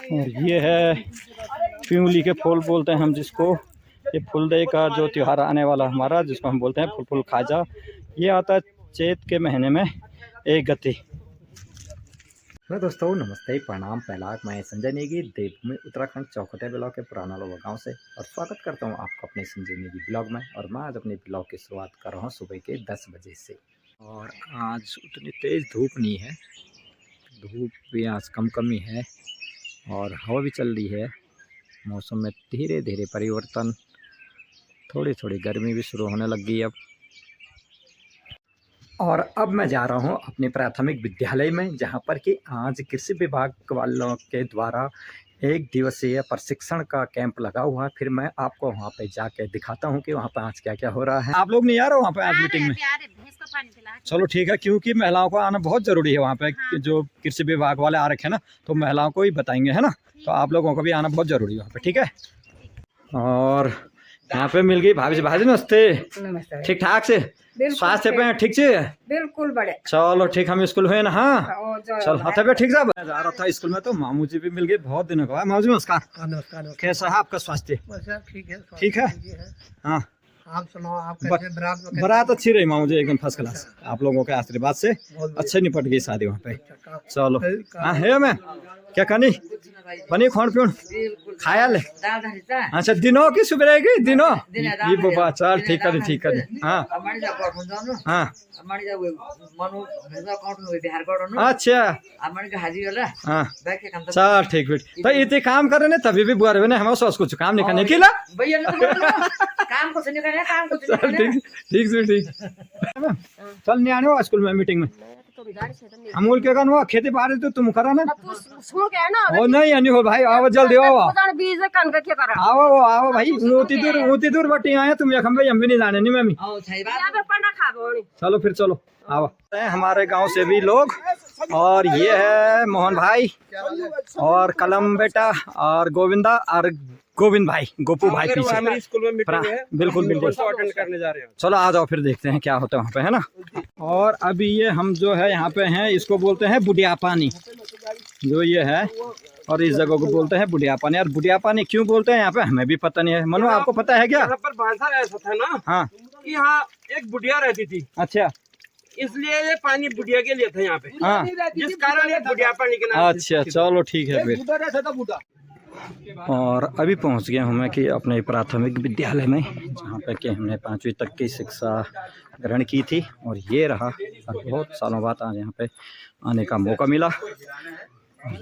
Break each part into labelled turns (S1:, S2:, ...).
S1: और ये है प्यूली के फूल बोलते हैं हम जिसको। ये फूलदे का जो त्यौहार आने वाला हमारा, जिसको हम बोलते हैं फूल फूल खाजा, ये आता है चैत के महीने में एक गति।
S2: हेलो दोस्तों, नमस्ते, प्रणाम, पहलाक। मैं संजय नेगी, देवभूमि उत्तराखंड चौखटे ब्लॉक के पुराना लोगा गाँव से, और स्वागत करता हूं आपको अपने संजय नेगी ब्लॉग में। और मैं आज अपने ब्लॉग की शुरुआत कर रहा हूं सुबह के 10 बजे से। और आज उतनी तेज़ धूप नहीं है, धूप भी आज कम ही है, और हवा भी चल रही है। मौसम में धीरे धीरे परिवर्तन, थोड़ी थोड़ी गर्मी भी शुरू होने लग गई अब। और अब मैं जा रहा हूं अपने प्राथमिक विद्यालय में, जहां पर कि आज कृषि विभाग वालों के द्वारा 1 दिवसीय प्रशिक्षण का कैंप लगा हुआ है। फिर मैं आपको वहां पे जाके दिखाता हूं कि वहां पे आज क्या क्या हो रहा है। आप लोग नहीं आ रहे हो वहां पे आज मीटिंग में? चलो ठीक है, क्योंकि महिलाओं को आना बहुत जरूरी है वहाँ पे। जो कृषि विभाग वाले आ रखे हैं ना, तो महिलाओं को ही बताएंगे, है ना। तो आप लोगों को भी आना बहुत जरूरी है वहाँ पे, ठीक है। और यहाँ पे मिल गई भाभी। भाभी नमस्ते। ठीक ठाक से स्वास्थ्य पे ठीक से? बिल्कुल बढ़िया। चलो ठीक, हम स्कूल हुए ना। हाँ चलो, तबियत ठीक से? जा रहा था स्कूल में तो मामू जी भी मिल गए, बहुत दिनों का। मामू जी नमस्कार। नमस्कार। कैसा है आपका स्वास्थ्य? ठीक है। हाँ,
S3: आप सुनाओ, आप कैसे?
S1: बारात अच्छी रही मामू जी, एकदम फर्स्ट क्लास। आप लोगों के आशीर्वाद से अच्छे निपट गई शादी वहाँ पे। चलो हाँ है। मैं क्या करनी बनी खोन पियोन खाया ले। अच्छा दिनों की सुबह रहेगी दिनों ये बाबा। चल ठीक है ठीक है। हाँ हाँ अच्छा हाँ चल ठीक है। तो इतने काम करे ना तभी भी बुआ रहे ना, हमारे सॉस कुछ काम नहीं करने के ला। ठीक से ठीक। चल नहीं आने स्कूल में मीटिंग में अमूल के हुआ खेती बाड़ी तो तुम करा ना। ओ नहीं यानी हो भाई, आओ जल्दी आओ आओ भाई। उती दूर बटी आए तुम यखम भाई, हम भी नहीं जाने नहीं मम्मी। चलो फिर चलो आओ। हमारे गांव से भी लोग, और ये है मोहन भाई और कलम बेटा और गोविंदा और गोविंद भाई, गोपू भाई पीछे स्कूल में मीटिंग है। बिल्कुल बिल्कुल अटेंड करने जा रहे हैं। चलो आ जाओ फिर देखते हैं क्या होता है वहाँ पे, है ना। और अभी ये हम जो है यहाँ पे हैं, इसको बोलते हैं बुढ़िया पानी, जो ये है। और इस जगह को बोलते हैं बुढ़िया पानी। और बुढ़िया पानी क्यों बोलते हैं यहाँ पे हमें भी पता नहीं है। मनु आपको पता है क्या?
S3: यहाँ पर बांधा ऐसा था ना।
S1: हाँ,
S3: कि यहाँ एक बुढ़िया रहती थी।
S1: अच्छा,
S3: इसलिए ये पानी बुढ़िया के लिए था यहाँ पे।
S1: हाँ,
S3: जिस कारण ये बुढ़िया पानी के नाम।
S1: अच्छा चलो ठीक है फिर। और अभी पहुंच गया हूँ मैं कि अपने प्राथमिक विद्यालय में, जहाँ पे कि हमने 5वीं तक की शिक्षा ग्रहण की थी। और ये रहा, और बहुत सालों बाद आज यहाँ पे आने का मौका मिला।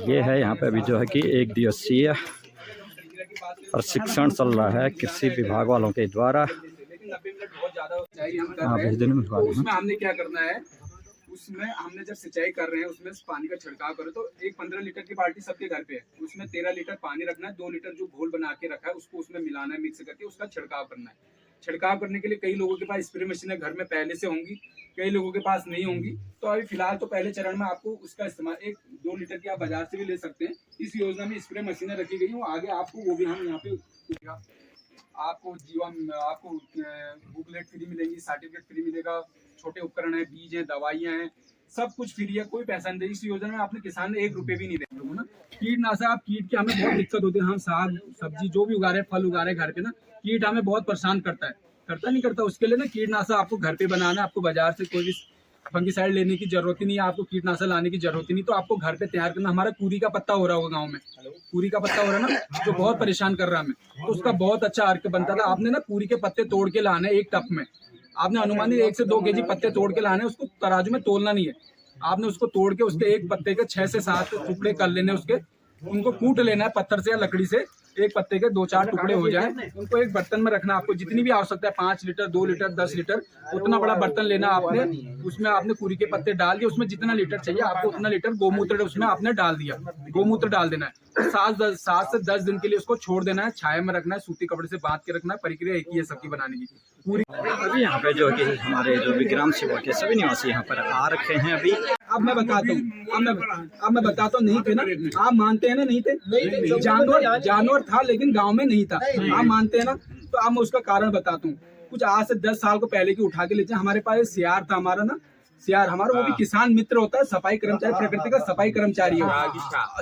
S1: ये है यहाँ पे अभी जो है कि 1 दिवसीय प्रशिक्षण चल रहा है कृषि विभाग वालों के द्वारा।
S4: उसमें हमने क्या करना है, उसमें हमने जब सिंचाई कर रहे हैं उसमें पानी का छिड़काव करो तो एक 15 लीटर की बाल्टी सबके घर पे है। उसमें 13 लीटर पानी रखना है, 2 लीटर जो घोल बना के रखा है उसको उसमें मिलाना है, मिक्स करके उसका छिड़काव करना है। छिड़काव करने के लिए कई लोगों के पास स्प्रे मशीनें घर में पहले से होंगी, कई लोगों के पास नहीं होंगी। तो अभी फिलहाल तो पहले चरण में आपको उसका इस्तेमाल 1-2 लीटर की आप बाजार से भी ले सकते हैं। इस योजना में स्प्रे मशीनें रखी गई हैं, आगे आपको वो भी हम यहाँ पे आपको आपको बुकलेट फ्री मिलेंगी, सर्टिफिकेट फ्री मिलेगा, छोटे उपकरण है, बीज है, दवाइयाँ हैं, सब कुछ फ्री है, कोई पैसा नहीं दे। इस योजना में आपने किसान ने 1 रुपये भी नहीं देना ना। कीटनाशक, आप कीट की हमें बहुत दिक्कत होती है। हम साग सब्जी जो भी उगा रहे हैं, फल उगा रहे हैं घर पे ना, कीट हमें बहुत परेशान करता है। करता नहीं करता, उसके लिए ना कीटनाशक आपको घर पे बनाना है। आपको बाजार से कोई भी फंगिसाइड लेने की जरूरत ही नहीं है, आपको कीटनाशक लाने की जरूरत ही नहीं। तो आपको घर पे तैयार करना। हमारा पूरी का पत्ता हो रहा होगा गाँव में, पूरी का पत्ता हो रहा है ना, जो बहुत परेशान कर रहा है हमें। तो उसका बहुत अच्छा अर्क बनता था। आपने ना पूरी के पत्ते तोड़ के लाने एक टप में। आपने अनुमानित 1 से 2 केजी पत्ते तोड़ के लाने, उसको तराजू में तोलना नहीं है। आपने उसको तोड़ के उसके एक पत्ते के 6 से 7 टुकड़े कर लेने, उसके उनको कूट लेना है पत्थर से या लकड़ी से। एक पत्ते के 2-4 टुकड़े हो जाए, उनको एक बर्तन में रखना। आपको जितनी भी आवश्यकता है, 5 लीटर, 2 लीटर, 10 लीटर, उतना बड़ा बर्तन लेना आपने। उसमें आपने पूरी के पत्ते डाल दिए, उसमें जितना लीटर चाहिए आपको उतना लीटर गोमूत्र उसमें आपने डाल दिया, गोमूत्र डाल देना है। 7 से 10 दिन के लिए उसको छोड़ देना है, छाया में रखना है, सूती कपड़े से बांध के रखना है। प्रक्रिया एक ही है सबकी बनाने की पूरी।
S1: अभी यहाँ पे जो कि हमारे जो विग्राम सेवा के सभी निवासी यहाँ पर आ रखे हैं अभी।
S3: अब मैं बताता हूँ, अब मैं बताता हूँ, नहीं थे ना आप मानते हैं ना, नहीं थे। जानवर था लेकिन गांव में नहीं था, आप मानते हैं ना। तो अब मैं उसका कारण बताता हूँ। कुछ आज से 10 साल को पहले की उठा के ले जाए, हमारे पास सियार था हमारा ना, सियार हमारा वो भी किसान मित्र होता है, सफाई कर्मचारी, प्रकृति का सफाई कर्मचारी है,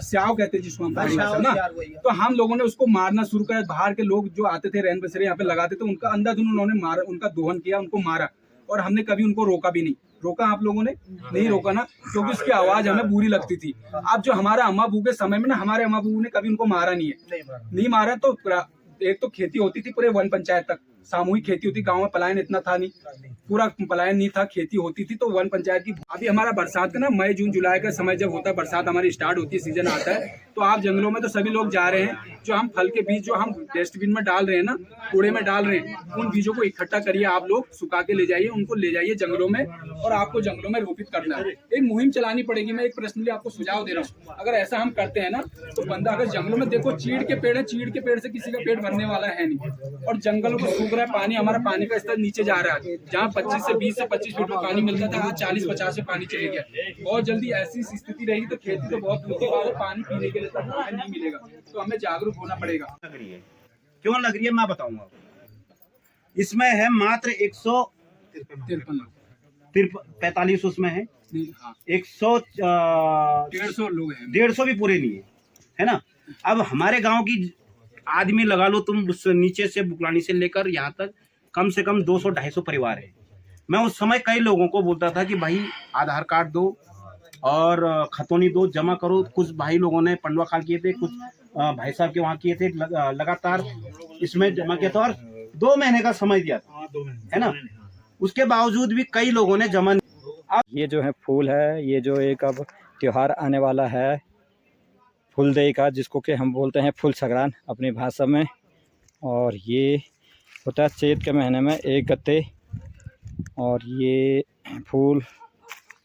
S3: स्याव कहते हैं जिसको हम ना। तो हम लोगों ने उसको मारना शुरू किया। बाहर के लोग जो आते थे रैन बसेरे यहाँ पे लगाते थे, उनका अंधाधुंध उन्होंने मारा, उनका दोहन किया, उनको मारा, और हमने कभी उनको रोका भी नहीं। रोका आप लोगों ने नहीं रोका ना, क्योंकि उसकी आवाज हमें बुरी लगती थी। अब जो हमारा अम्मा बू के समय में ना, हमारे अम्मा बू ने कभी उनको मारा नहीं है, नहीं मारा। तो एक तो खेती होती थी पूरे वन पंचायत तक, सामूहिक खेती होती, गांव में पलायन इतना था नहीं, पूरा पलायन नहीं था, खेती होती थी। तो वन पंचायत की अभी हमारा बरसात का ना मई जून जुलाई का समय जब होता है, बरसात हमारी स्टार्ट होती है, सीजन आता है, तो आप जंगलों में तो सभी लोग जा रहे हैं। जो हम फल के बीज जो हम डस्टबिन में डाल रहे हैं ना, कूड़े में डाल रहे हैं, उन बीजों को इकट्ठा करिए, आप लोग सुखा के ले जाइए, उनको ले जाइए जंगलों में, और आपको जंगलों में रोपित करना है। एक मुहिम चलानी पड़ेगी। मैं एक पर्सनली आपको सुझाव दे रहा हूँ, अगर ऐसा हम करते हैं ना, तो बंदा अगर जंगलों में, देखो चीड़ के पेड़ है, चीड़ के पेड़ से किसी का पेट भरने वाला है नहीं, और जंगलों को सूख रहा है पानी, हमारा पानी का स्तर नीचे जा रहा है। जहाँ 25 से 20 से 25 फीट में पानी मिलता था, आज 40-50 में पानी चले गया। बहुत जल्दी ऐसी स्थिति रहेगी तो खेती तो बहुत दूर की बात है, पानी पीने के लिए तक हमें नहीं मिलेगा। तो हमें जागरूक होना पड़ेगा।
S5: क्यों लग रही है मैं बताऊंगा। इसमें है मात्र 145 उसमें है,
S3: 150 लोग हैं,
S5: 150 भी पूरे नहीं है ना। अब हमारे गांव की आदमी लगा लो तुम, नीचे से बुकलानी से लेकर यहाँ तक कम से कम 200-250 परिवार है। मैं उस समय कई लोगों को बोलता था कि भाई आधार कार्ड दो और खतौनी दो, जमा करो। कुछ भाई लोगों ने पंडवा खाल किए थे, कुछ भाई साहब के वहाँ किए थे, लगातार इसमें जमा किया था, और 2 महीने का समय दिया था, है ना। उसके बावजूद भी कई लोगों ने जमा।
S2: ये जो है फूल है, ये जो एक अब त्योहार आने वाला है फूलदेई का, जिसको कि हम बोलते हैं फूल संक्रांत अपनी भाषा में, और ये होता है चैत के महीने में 1 गते। और ये फूल,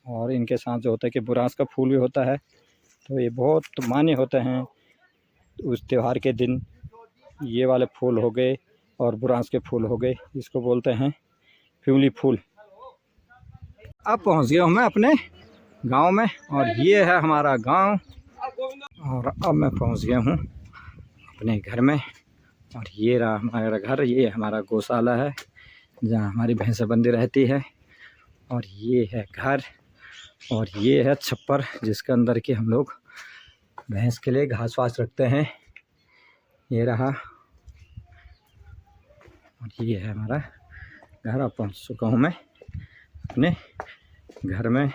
S2: और इनके साथ जो होता है कि बुरांस का फूल भी होता है। तो ये बहुत मान्य होते हैं उस त्यौहार के दिन। ये वाले फूल हो गए और बुरांस के फूल हो गए, इसको बोलते हैं फ्यूली फूल। अब पहुंच गया हूँ मैं अपने गांव में, और ये है हमारा गांव, और अब मैं पहुंच गया हूँ अपने घर में। और ये रहा हमारा घर, ये हमारा गौशाला है जहाँ हमारी भैंसें बंधी रहती है, और ये है घर, और ये है छप्पर जिसके अंदर के हम लोग भैंस के लिए घास वास रखते हैं। ये रहा, और ये है हमारा घर। अब पहुँच चुका हूँ मैं अपने घर में।